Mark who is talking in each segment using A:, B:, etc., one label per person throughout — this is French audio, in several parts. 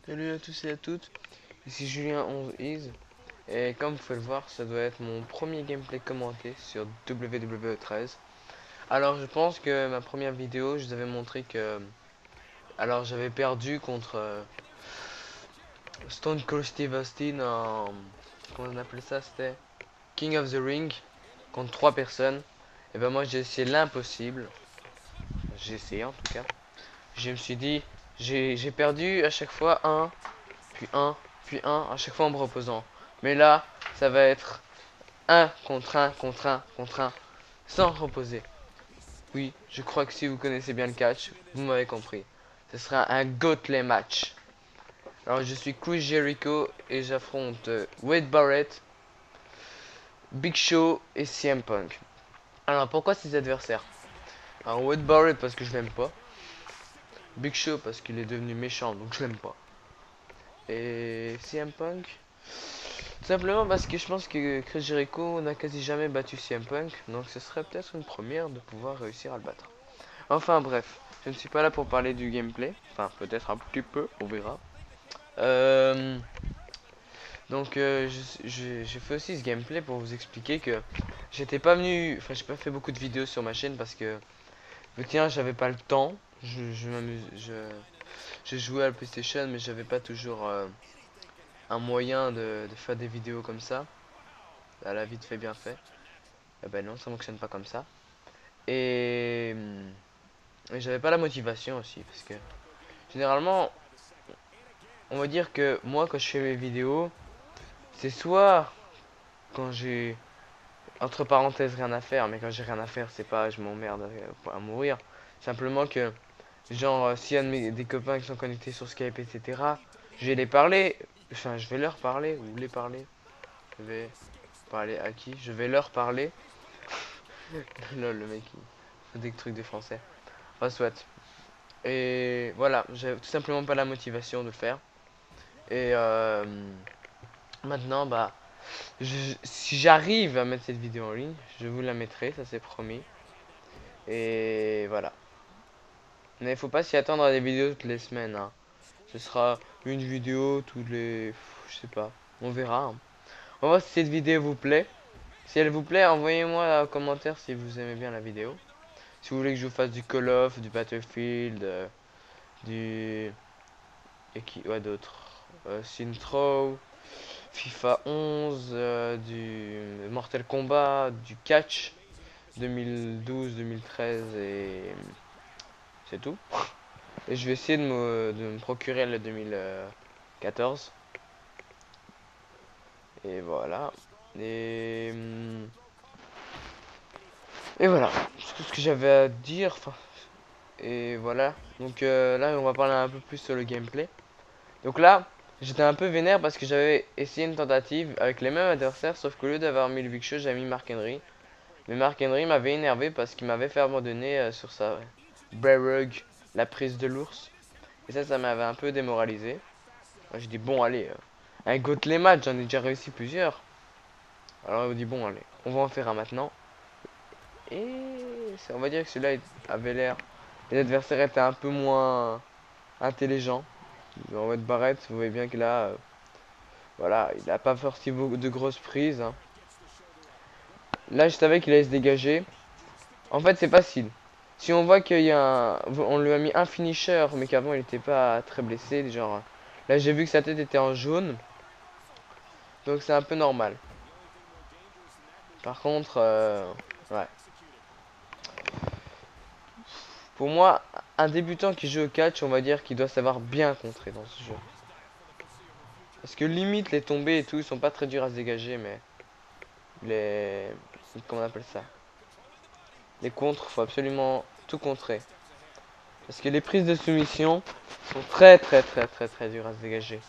A: Salut à tous et à toutes, ici Julien 11is et comme vous pouvez le voir, ça doit être mon premier gameplay commenté sur WWE 13. Alors je pense que ma première vidéo, je vous avais montré que j'avais perdu contre Stone Cold Steve Austin en comment on appelait ça, c'était King of the Ring contre 3 personnes. Et ben moi j'ai essayé l'impossible. J'ai essayé en tout cas. Je me suis dit j'ai perdu à chaque fois un puis un, puis un, à chaque fois en me reposant. Mais là, ça va être un contre un, contre un, contre un, sans reposer. Oui, je crois que si vous connaissez bien le catch, vous m'avez compris. Ce sera un Gauntlet match. Alors je suis Chris Jericho et j'affronte Wade Barrett, Big Show et CM Punk. Alors pourquoi ces adversaires? Alors Wade Barrett parce que je l'aime pas. Big Show parce qu'il est devenu méchant donc je l'aime pas. Et CM Punk tout simplement parce que je pense que Chris Jericho n'a quasi jamais battu CM Punk, donc ce serait peut-être une première de pouvoir réussir à le battre. Enfin bref, je ne suis pas là pour parler du gameplay, enfin peut-être un petit peu, on verra. Euh, j'ai fait aussi ce gameplay pour vous expliquer que j'étais pas venu, enfin j'ai pas fait beaucoup de vidéos sur ma chaîne parce que, tiens, j'avais pas le temps, je m'amuse, je jouais à la PlayStation mais j'avais pas toujours un moyen de faire des vidéos comme ça, à la vite fait bien fait. Eh ben non, ça fonctionne pas comme ça. Et j'avais pas la motivation aussi parce que généralement, on va dire que moi quand je fais mes vidéos, c'est soit quand j'ai entre parenthèses rien à faire, mais quand j'ai rien à faire, c'est pas je m'emmerde à mourir. Simplement que genre s'il y a des copains qui sont connectés sur Skype, etc., je vais les parler, enfin je vais leur parler ou les parler. Je vais parler à qui? Je vais leur parler. Lol, le mec il fait des trucs de français. Enfin soit. Et voilà, j'ai tout simplement pas la motivation de le faire. Et maintenant, bah, si j'arrive à mettre cette vidéo en ligne, je vous la mettrai, ça c'est promis. Et voilà. Mais il faut pas s'y attendre à des vidéos toutes les semaines, hein. Ce sera une vidéo tous les... Je sais pas, on verra, hein. On va voir si cette vidéo vous plaît. Si elle vous plaît, envoyez-moi un commentaire si vous aimez bien la vidéo. Si vous voulez que je vous fasse du Call of, du Battlefield, du... Et qui... Ouais, d'autres. Synthrow, FIFA 11, du Mortal Kombat, du Catch 2012, 2013 et c'est tout. Et je vais essayer de me procurer le 2014. Et voilà. Et, hum, et voilà. C'est tout ce que j'avais à dire. Enfin, et voilà. Donc là, on va parler un peu plus sur le gameplay. Donc là, j'étais un peu vénère parce que j'avais essayé une tentative avec les mêmes adversaires, sauf qu'au lieu d'avoir mis le Big Show, j'avais mis Mark Henry. Mais Mark Henry m'avait énervé parce qu'il m'avait fait abandonner sur sa Brerug, la prise de l'ours. Et ça m'avait un peu démoralisé. J'ai dit, bon, allez, un Gauntlet match, j'en ai déjà réussi plusieurs. Alors il m'a dit, bon, allez, on va en faire un maintenant. Et on va dire que celui-là avait l'air. Les adversaires étaient un peu moins intelligents. En mode Barrett, vous voyez bien que là, voilà, il n'a pas forcément de grosses prises, hein. Là, je savais qu'il allait se dégager. En fait, c'est facile. Si on voit qu'il y a on lui a mis un finisher, mais qu'avant il n'était pas très blessé, genre là j'ai vu que sa tête était en jaune, donc c'est un peu normal. Par contre, ouais. Pour moi, un débutant qui joue au catch, on va dire qu'il doit savoir bien contrer dans ce jeu. Parce que limite les tombées et tout, ils sont pas très durs à se dégager, mais les, comment on appelle ça? Les contres, faut absolument tout contrer. Parce que les prises de soumission sont très dures à se dégager.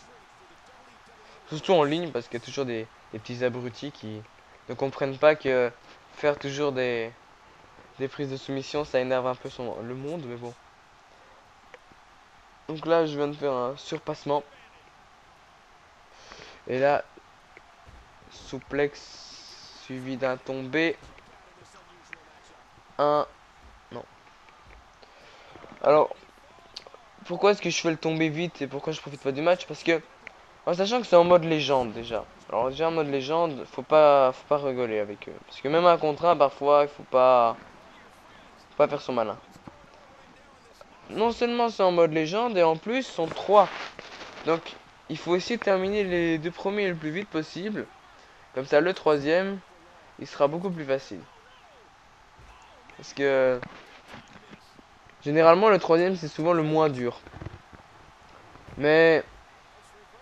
A: Surtout en ligne parce qu'il y a toujours des petits abrutis qui ne comprennent pas que faire toujours des prises de soumission ça énerve un peu le monde, mais bon. Donc là je viens de faire un surpassement. Et là, souplex suivi d'un tombé. Un... Non. Alors, pourquoi est-ce que je fais le tomber vite et pourquoi je profite pas du match? Parce que, en sachant que c'est en mode légende déjà. Alors déjà en mode légende, faut pas rigoler avec eux. Parce que même un contre un, parfois, il faut pas faire son malin. Non seulement c'est en mode légende, et en plus, ils sont trois. Donc, il faut essayer de terminer les deux premiers le plus vite possible. Comme ça, le troisième, il sera beaucoup plus facile. Parce que, généralement, le troisième, c'est souvent le moins dur. Mais,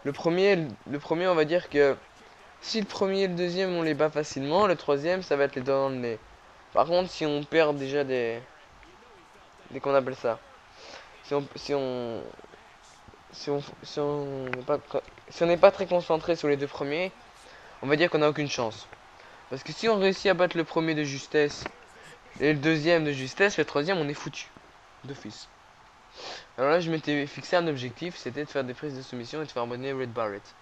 A: le premier, on va dire que si le premier et le deuxième, on les bat facilement, le troisième, ça va être les doigts dans le nez. Par contre, si on perd déjà qu'on appelle ça, si on, si on, si on n'est pas, si on n'est pas très concentré sur les deux premiers, on va dire qu'on n'a aucune chance. Parce que si on réussit à battre le premier de justesse et le deuxième de justesse, le troisième, on est foutu d'office. Alors là, je m'étais fixé un objectif, c'était de faire des prises de soumission et de faire abonner Red Barrett.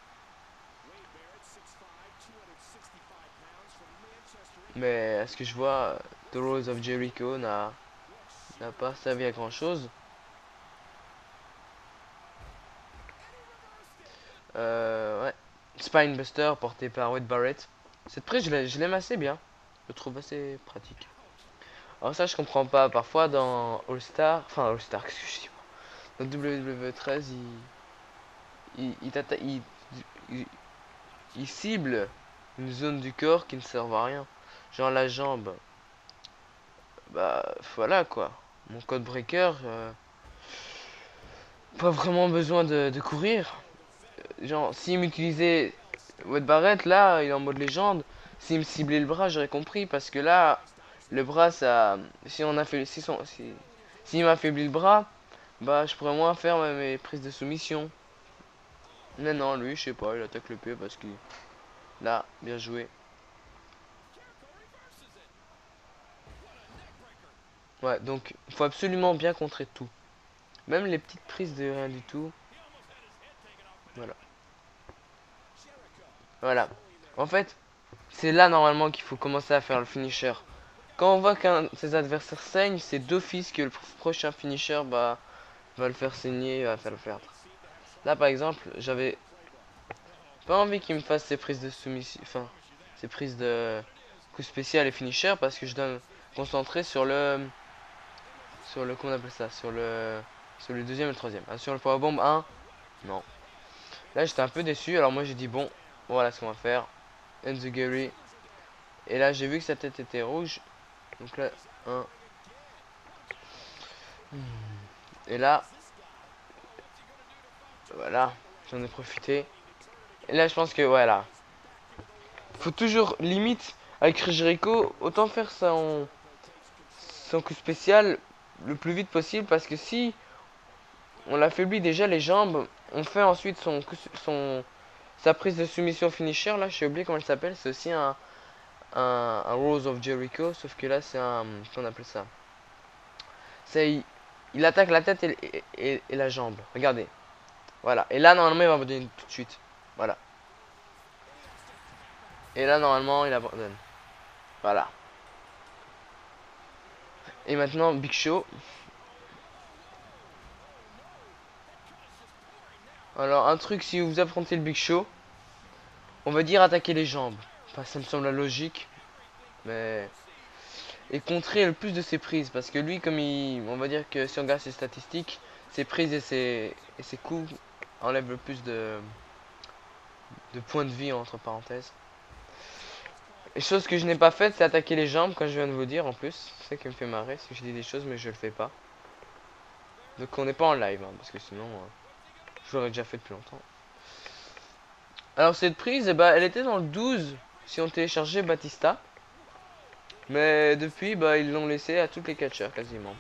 A: Mais à ce que je vois, The Rose of Jericho n'a pas servi à grand chose. Ouais. Spinebuster porté par Wade Barrett. Cette prise, je l'aime assez bien. Je le trouve assez pratique. Alors ça, je comprends pas. Parfois, dans All-Star, qu'est-ce que je dis moi? Dans WWE13, il, il cible une zone du corps qui ne sert à rien. Genre la jambe. Bah, voilà quoi. Mon code breaker, pas vraiment besoin de courir. Genre, s'il m'utilisait Wade Barrett, là, il est en mode légende. S'il me ciblait le bras, j'aurais compris. Parce que là, le bras, ça. Si on a fait. S'il m'affaiblit le bras, bah, je pourrais moins faire mes prises de soumission. Mais non, lui, je sais pas, il attaque le pied parce que. Là, bien joué. Ouais, donc, il faut absolument bien contrer tout. Même les petites prises de rien du tout. Voilà. Voilà. En fait, c'est là normalement qu'il faut commencer à faire le finisher. Quand on voit qu'un de ses adversaires saigne, c'est d'office que le prochain finisher va le faire saigner, va faire le perdre. Là par exemple, j'avais pas envie qu'il me fasse ses prises de soumission, enfin, ses prises de coup spécial et finisher parce que je dois me concentrer comment on appelle ça, sur le deuxième et le troisième. Ah, sur le powerbomb 1, non. Là j'étais un peu déçu, alors moi j'ai dit bon, voilà ce qu'on va faire. Enzuguri. Et là j'ai vu que sa tête était rouge. Donc là, 1. Et là, voilà, j'en ai profité. Et là je pense que voilà. Faut toujours limite avec Jericho, autant faire son coup spécial le plus vite possible parce que si on l'affaiblit déjà les jambes, on fait ensuite sa prise de soumission finisher. Là, j'ai oublié comment elle s'appelle. C'est aussi un Rose of Jericho, sauf que là, c'est un. Qu'on appelle ça? C'est il attaque la tête et la jambe. Regardez. Voilà. Et là, normalement, il va abandonner tout de suite. Voilà. Et là, normalement, il abandonne. Voilà. Et maintenant, Big Show. Alors, un truc, si vous affrontez le Big Show, on va dire attaquer les jambes. Enfin, ça me semble la logique. Mais. Et contrer le plus de ses prises. Parce que lui, comme il. On va dire que si on regarde ses statistiques, ses prises et ses coups enlèvent le plus de points de vie, entre parenthèses. Et chose que je n'ai pas faite, c'est attaquer les jambes, quand je viens de vous dire en plus. C'est ça qui me fait marrer, c'est que je dis des choses, mais je le fais pas. Donc on n'est pas en live, hein, parce que sinon, je l'aurais déjà fait depuis longtemps. Alors cette prise, eh ben, elle était dans le 12 si on téléchargeait Batista. Mais depuis, bah, ils l'ont laissé à tous les catcheurs quasiment.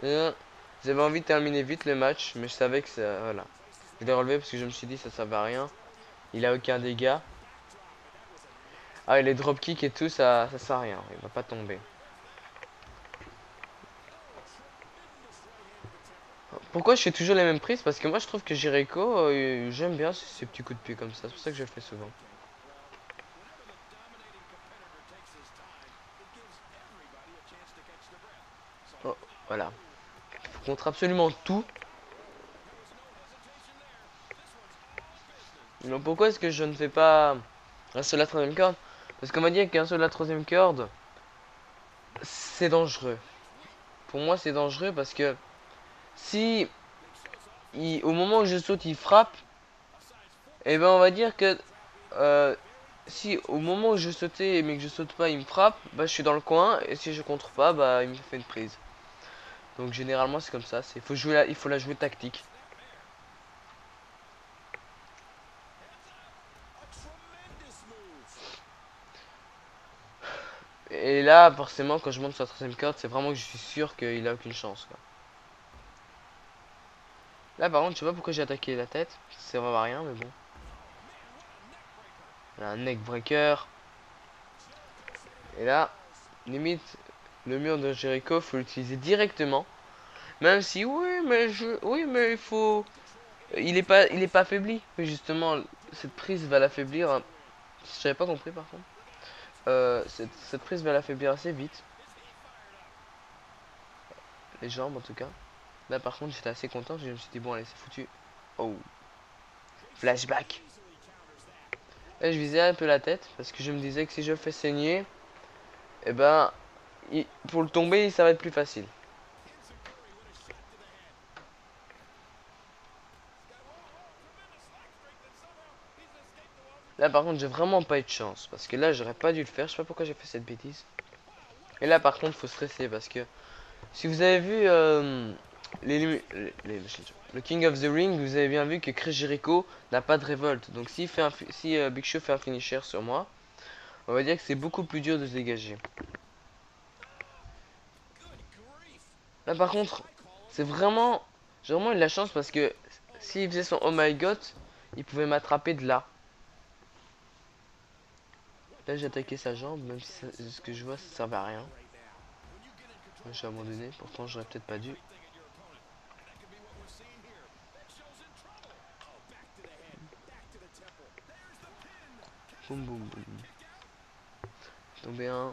A: J'avais envie de terminer vite le match, mais je savais que ça. Voilà. Je l'ai relevé parce que je me suis dit ça servait à rien. Il a aucun dégât. Ah, et les dropkicks et tout, ça sert à rien. Il va pas tomber. Pourquoi je fais toujours les mêmes prises? Parce que moi je trouve que Jericho, j'aime bien ces petits coups de pied comme ça. C'est pour ça que je le fais souvent. Oh, voilà. contre absolument tout. Donc pourquoi est-ce que je ne fais pas un seul à la troisième corde? Parce qu'on m'a dit qu'un seul à la troisième corde, c'est dangereux. Pour moi, c'est dangereux parce que si au moment où je saute, il frappe, et ben on va dire que euh, si au moment où je sautais mais que je saute pas, il me frappe, bah je suis dans le coin et si je contre pas, bah il me fait une prise. Donc généralement c'est comme ça, il faut la jouer tactique. Et là, forcément, quand je monte sur la troisième corde, c'est vraiment que je suis sûr qu'il a aucune chance, quoi. Là, par contre, je sais pas pourquoi j'ai attaqué la tête. Ça sert à rien, mais bon. Là, un neck breaker. Et là, limite, le mur de Jericho, faut l'utiliser directement. Même si, oui, mais il faut. Il est pas affaibli. Mais justement, cette prise va l'affaiblir, hein. J'avais pas compris, par contre. Cette prise va l'affaiblir assez vite. Les jambes, en tout cas. Là, par contre, j'étais assez content. Je me suis dit, bon, allez, c'est foutu. Oh, flashback. Là, je visais un peu la tête parce que je me disais que si je fais saigner, et ben, pour le tomber, ça va être plus facile. Là, par contre, j'ai vraiment pas eu de chance parce que là, j'aurais pas dû le faire. Je sais pas pourquoi j'ai fait cette bêtise. Et là, par contre, faut stresser parce que si vous avez vu le King of the Ring, vous avez bien vu que Chris Jericho n'a pas de révolte. Donc, si Big Show fait un finisher sur moi, on va dire que c'est beaucoup plus dur de se dégager. Là, par contre, j'ai vraiment eu de la chance parce que s'il faisait son Oh my God, il pouvait m'attraper de là. Là, j'ai attaqué sa jambe, même si ce que je vois, ça servait à rien. J'ai abandonné, pourtant j'aurais peut-être pas dû. Boum boum boum. Tombé un.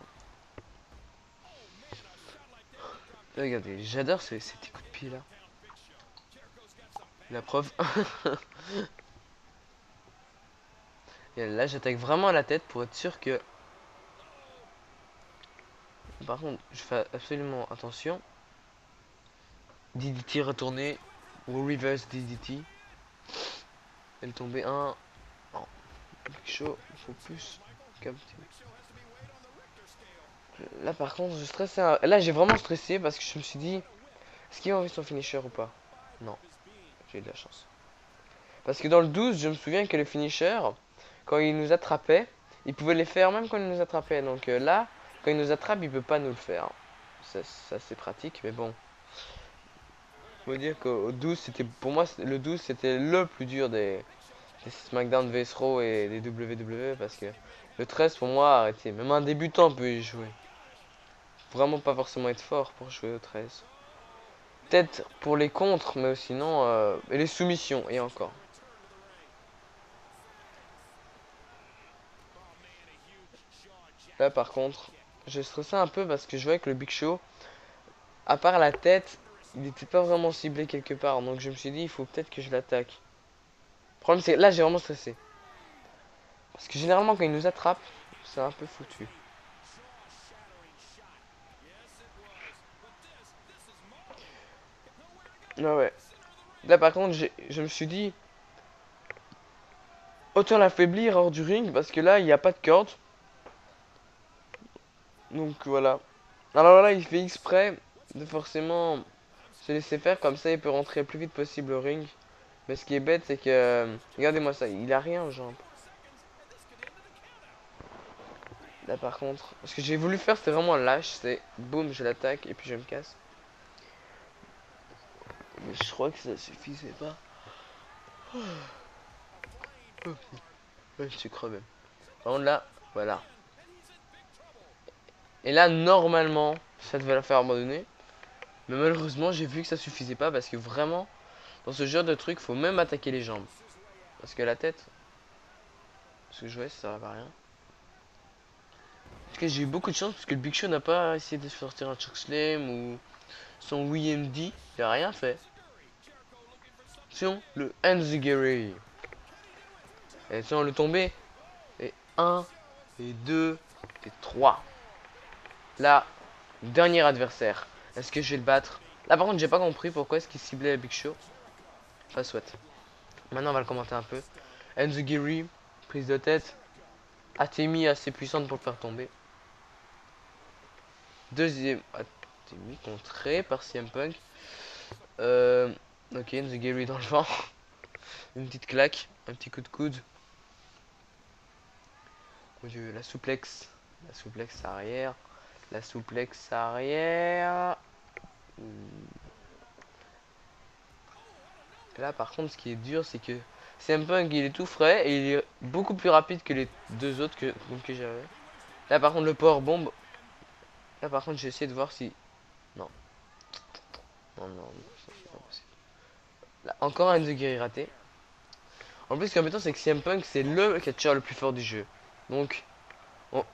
A: Là, regardez, j'adore ces petits coups de pied là. La preuve. Et là, j'attaque vraiment à la tête pour être sûr que. Par contre, je fais absolument attention. DDT retourné ou reverse DDT. Elle tombait un. Oh, chaud, faut plus capter. Là, par contre, je stressais. Là, j'ai vraiment stressé parce que je me suis dit, est-ce qu'il va enlever son finisher ou pas? Non, j'ai eu de la chance. Parce que dans le 12, je me souviens que le finisher, quand il nous attrapait, il pouvait les faire même quand il nous attrapait. Donc là, quand il nous attrape, il peut pas nous le faire. Ça c'est pratique, mais bon. Faut dire qu'au 12, c'était pour moi, le 12, c'était le plus dur des SmackDown vs Raw et des WWE parce que le 13, pour moi, arrêtez. Même un débutant peut y jouer. Vraiment pas forcément être fort pour jouer au 13. Peut-être pour les contres, mais sinon, et les soumissions, et encore. Là, par contre, je stressais un peu parce que je voyais que le Big Show, à part la tête, il n'était pas vraiment ciblé quelque part. Donc je me suis dit, il faut peut-être que je l'attaque. Le problème, c'est que là, j'ai vraiment stressé. Parce que généralement, quand il nous attrape, c'est un peu foutu. Ah ouais. Là, par contre, je me suis dit, autant l'affaiblir hors du ring parce que là, il n'y a pas de corde. Donc voilà. Alors là, il fait exprès de forcément se laisser faire, comme ça il peut rentrer le plus vite possible au ring. Mais ce qui est bête, c'est que regardez-moi ça, il a rien aux jambes. Là par contre, ce que j'ai voulu faire, c'était vraiment lâche, c'est boum, je l'attaque et puis je me casse. Mais je crois que ça suffisait pas. Ouais, je suis crevé. Par contre là, voilà. Et là, normalement, ça devait la faire abandonner. Mais malheureusement, j'ai vu que ça suffisait pas parce que vraiment, dans ce genre de truc, faut même attaquer les jambes. Parce que la tête, ce que je voyais, ça servait à rien. En tout cas, j'ai eu beaucoup de chance parce que le Big Show n'a pas essayé de sortir un chokeslam ou Son WMD, il a rien fait. Attention, le Enziguri. Et attention, le tombé. Et 1, et 2, et 3. Là, dernier adversaire. Est-ce que je vais le battre? Là, par contre, j'ai pas compris pourquoi est-ce qu'il ciblait Big Show. Enfin, soit. Maintenant, on va le commenter un peu. Enziguri, prise de tête. Atemi assez puissante pour le faire tomber. Deuxième Atemi contré par CM Punk. Ok, Enziguri dans le vent. Une petite claque, un petit coup de coude. Mon dieu, la souplexe. La souplexe arrière. La souplexe arrière. Là, par contre, ce qui est dur, c'est que CM Punk, il est tout frais et il est beaucoup plus rapide que les deux autres que j'avais. Là, par contre, le power bomb. Là, par contre, j'ai essayé de voir si. Non. Non, non, c'est pas possible. Là, encore un Enziguri raté. En plus, ce qui est embêtant, c'est que CM Punk, c'est le catcheur le plus fort du jeu. Donc,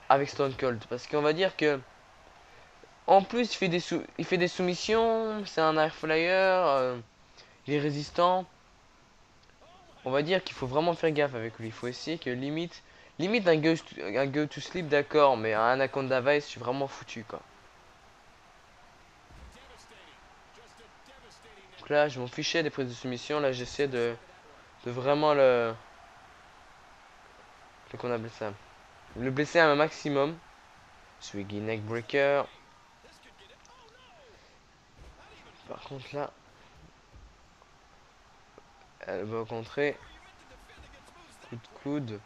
A: avec Stone Cold. Parce qu'on va dire que. En plus, il fait des soumissions. C'est un air flyer. Il est résistant. On va dire qu'il faut vraiment faire gaffe avec lui. Il faut essayer que limite un go to sleep, d'accord, mais un Anaconda Vice, je suis vraiment foutu quoi. Donc là, je m'en fichais des prises de soumission. Là, j'essaie de vraiment qu'on appelle ça, le blesser à un maximum. Swiggy neckbreaker. Par contre là, elle va contrer. Coup de coude.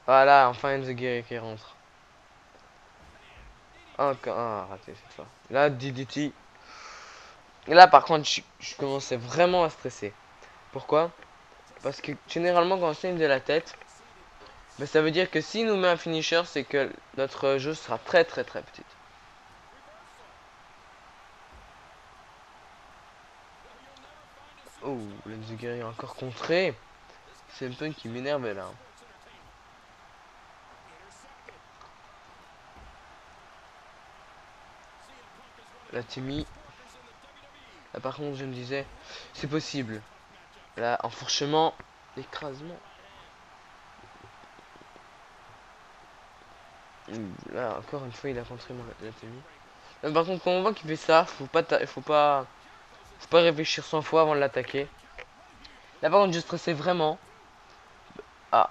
A: Voilà, enfin Enziguri qui rentre. Encore un raté cette fois. Là, DDT. Et là, par contre, je commençais vraiment à stresser. Pourquoi? Parce que généralement, quand on saigne de la tête, ben, ça veut dire que s'il nous met un finisher, c'est que notre jeu sera très très très petite. Oh, l'Enziguri est encore contré. C'est un peu qui m'énerve là. La Timmy. Là, par contre, je me disais, c'est possible. Là, enfourchement, écrasement. Là, encore une fois, il a contré la Timmy. Là, par contre, quand on voit qu'il fait ça, faut pas réfléchir 100 fois avant de l'attaquer. Là, par contre, je stressais vraiment. Ah,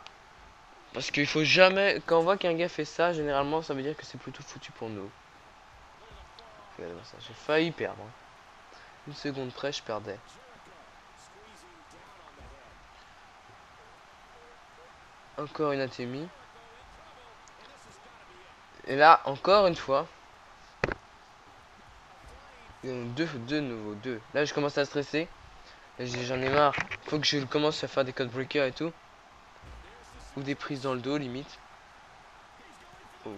A: parce qu'il faut jamais, quand on voit qu'un gars fait ça, généralement, ça veut dire que c'est plutôt foutu pour nous. J'ai failli perdre. Une seconde près, je perdais. Encore une atémie. Et là, encore une fois. Deux nouveaux, deux. Là, je commence à stresser. J'en ai marre. Faut que je commence à faire des code breakers et tout. Ou des prises dans le dos, limite. Oh.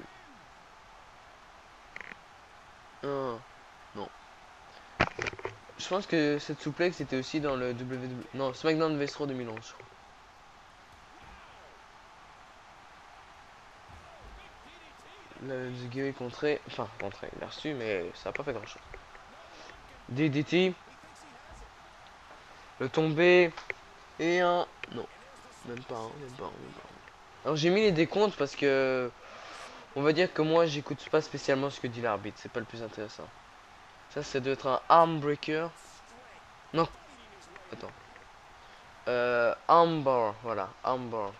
A: Non. Non. Je pense que cette souplex était aussi dans le WWE. Non, SmackDown Vs 2011, je crois. Le Zugiri contré. Enfin, contré. Il a reçu, mais ça n'a pas fait grand chose. DDT. Le tombé. Et un. Non. Même pas un, même pas un, même pas un. Alors j'ai mis les décomptes parce que. On va dire que moi j'écoute pas spécialement ce que dit l'arbitre. C'est pas le plus intéressant. Ça doit être un arm breaker. Non. Attends. Armbar. Voilà. Armbar.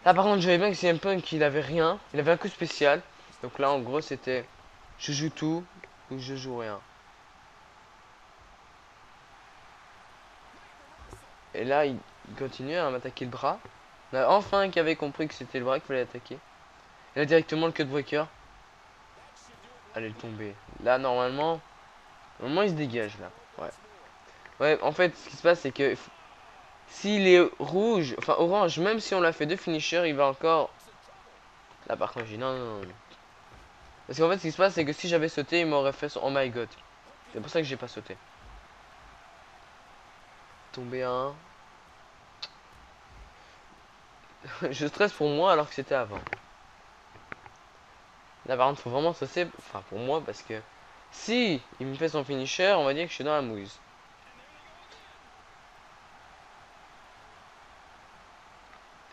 A: Là par contre j'avais bien que CM Punk il avait rien. Il avait un coup spécial. Donc là en gros c'était. Je joue tout ou je joue rien. Et là il continuait à m'attaquer le bras. On a enfin qui avait compris que c'était le bras qu'il fallait attaquer. Et là directement le cutbreaker. Allez le tomber. Là normalement. Normalement il se dégage là. Ouais. Ouais en fait ce qui se passe c'est que s'il est rouge, enfin orange, même si on l'a fait deux finishers, il va encore. Là par contre j'ai non, non, non. Parce qu'en fait ce qui se passe c'est que si j'avais sauté il m'aurait fait son oh my god. C'est pour ça que j'ai pas sauté. Tombé à un. Je stresse pour moi alors que c'était avant. Là par contre faut vraiment stresser, enfin pour moi parce que Si il me fait son finisher, on va dire que je suis dans la mouise.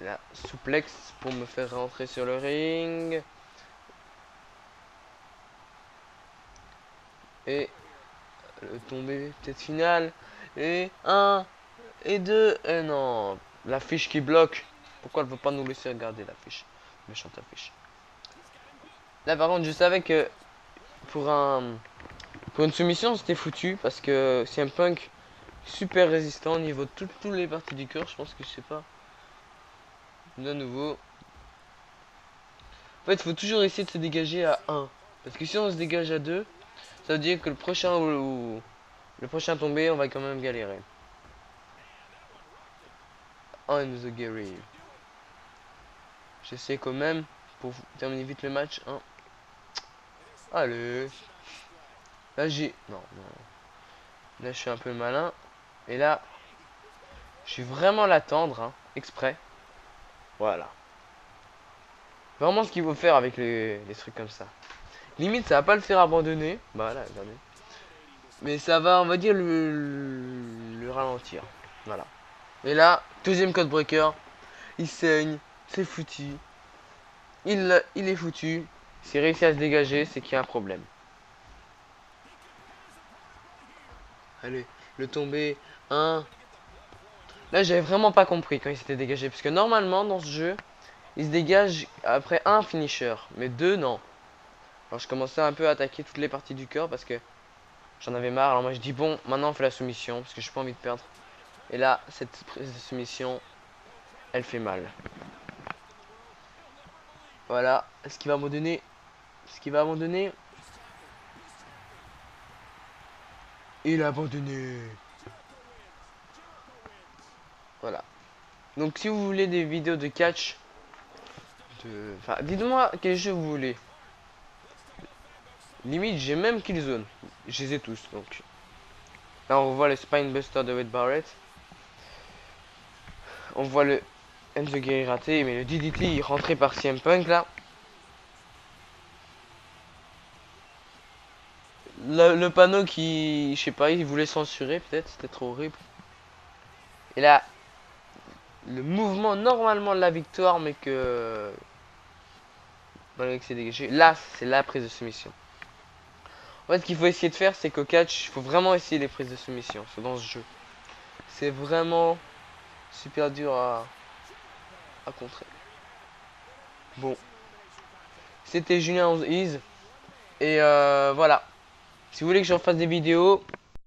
A: La souplex pour me faire rentrer sur le ring. Et le tombé peut-être final. Et 1 et 2. Et non. La fiche qui bloque. Pourquoi elle veut pas nous laisser regarder la fiche? Méchante affiche. Là par contre je savais que pour pour une soumission c'était foutu. Parce que CM Punk super résistant au niveau de toutes les parties du corps. Je pense que je sais pas. De nouveau. En fait il faut toujours essayer de se dégager à 1. Parce que si on se dégage à 2, ça veut dire que le prochain tombé on va quand même galérer. On the Gary. J'essaie quand même pour terminer vite le match. Hein. Allez. Là j'ai... Non, non. Là je suis un peu malin. Et là, je vais vraiment l'attendre. Hein, exprès. Voilà. Vraiment ce qu'il faut faire avec les trucs comme ça. Limite ça va pas le faire abandonner. Bah là, regardez. Mais ça va, on va dire, le ralentir. Voilà. Et là, deuxième code breaker. Il saigne. C'est foutu. Il est foutu. S'il réussit à se dégager, c'est qu'il y a un problème. Allez, le tombé. 1. Là, j'avais vraiment pas compris quand il s'était dégagé. Parce que normalement, dans ce jeu, il se dégage après un finisher. Mais 2, non. Alors, je commençais un peu à attaquer toutes les parties du corps parce que j'en avais marre. Alors, moi, je dis, bon, maintenant, on fait la soumission. Parce que j'ai pas envie de perdre. Et là, cette prise de soumission, elle fait mal. Voilà. Est-ce qu'il va abandonner? Est-ce qu'il va abandonner? Il a abandonné. Voilà. Donc, si vous voulez des vidéos de catch, enfin, dites-moi quel jeu vous voulez. Limite, j'ai même Killzone. Je les ai tous, donc. Là, on voit le Spinebuster de Wade Barrett. On voit le Enzuigiri raté, mais le DDT il rentré par CM Punk là. Le panneau qui, je sais pas, il voulait censurer peut-être, c'était trop horrible. Et là, le mouvement normalement de la victoire, mais que malgré que c'est dégagé. Là, c'est la prise de soumission. En fait, ce qu'il faut essayer de faire, c'est qu'au catch, il faut vraiment essayer les prises de soumission. C'est dans ce jeu. C'est vraiment super dur à contrer. Bon, c'était Julien 11 Is. Et voilà. Si vous voulez que je refasse des vidéos,